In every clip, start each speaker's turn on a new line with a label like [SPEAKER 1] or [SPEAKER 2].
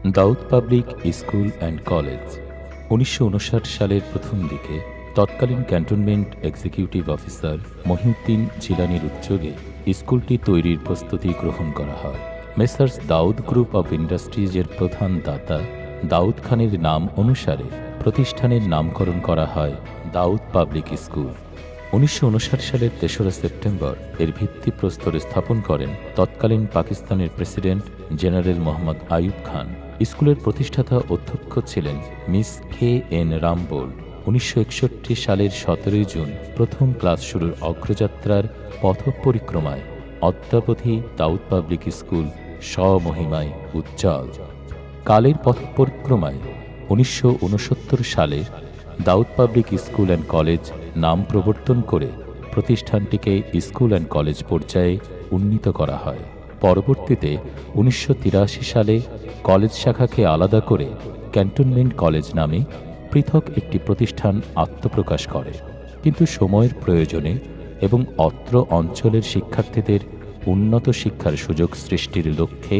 [SPEAKER 1] Daud public school and college ১৯৫৯ সালের প্রথম দিকে তৎকালীন ক্যান্টনমেন্ট এক্সিকিউটিভ অফিসার মহিউদ্দিন জিলানীর উদ্যোগে স্কুলটি তৈরির প্রস্তুতি গ্রহণ করা হয়। মেসার্স দাউদ গ্রুপ অব ইন্ডাস্ট্রিজের প্রধান দাতা দাউদ খানের নাম অনুসারে প্রতিষ্ঠানের নামকরণ করা হয় দাউদ পাবলিক স্কুল। ১৯৫৯ সালের ৩রা সেপ্টেম্বর এর ভিত্তিপ্রস্তর স্থাপন করেন তৎকালীন পাকিস্তানের প্রেসিডেন্ট জেনারেল মোহাম্মদ আইয়ুব খান। স্কুলের প্রতিষ্ঠাতা অধ্যক্ষ ছিলেন মিস কে এন রামবোল। ১৯৬১ সালের ১৭ জুন প্রথম ক্লাস শুরুর অগ্রযাত্রার পথ পরিক্রমায় অদ্যাবধি দাউদ পাবলিক স্কুল স্বমহিমায় উজ্জ্বল। কালের পথ পরিক্রমায় ১৯৬৯ সালে দাউদ পাবলিক স্কুল অ্যান্ড কলেজ নাম প্রবর্তন করে প্রতিষ্ঠানটিকে স্কুল অ্যান্ড কলেজ পর্যায়ে উন্নীত করা হয়। পরবর্তীতে ১৯৮৩ সালে কলেজ শাখাকে আলাদা করে ক্যান্টনমেন্ট কলেজ নামে পৃথক একটি প্রতিষ্ঠান আত্মপ্রকাশ করে। কিন্তু সময়ের প্রয়োজনে এবং অত্র অঞ্চলের শিক্ষার্থীদের উন্নত শিক্ষার সুযোগ সৃষ্টির লক্ষ্যে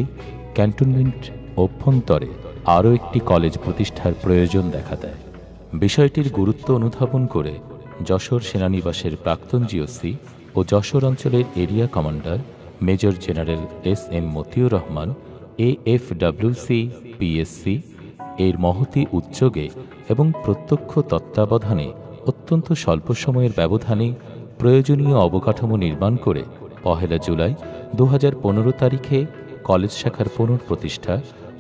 [SPEAKER 1] ক্যান্টনমেন্ট অভ্যন্তরে আরও একটি কলেজ প্রতিষ্ঠার প্রয়োজন দেখা দেয়। বিষয়টির গুরুত্ব অনুধাবন করে যশোর সেনানিবাসের প্রাক্তন জিওসি ও যশোর অঞ্চলের area commander major general S M. Motiur Rahman AFWC PSC এর মহতী উদ্যোগে এবং প্রত্যক্ষ তত্ত্বাবধানে অত্যন্ত স্বল্প সময়ের ব্যবধানে প্রয়োজনীয় অবকাঠামো নির্মাণ করে ১ জুলাই ২০১৫ তারিখে কলেজ শাখার পুনঃপ্রতিষ্ঠা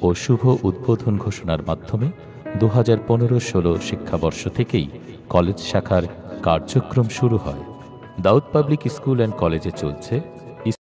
[SPEAKER 1] ও শুভ উদ্বোধন ঘোষণার মাধ্যমে ২০১৫-১৬ শিক্ষাবর্ষ থেকেই কলেজ শাখার কার্যক্রম শুরু হয়। দাউদ পাবলিক স্কুল অ্যান্ড কলেজে চলছে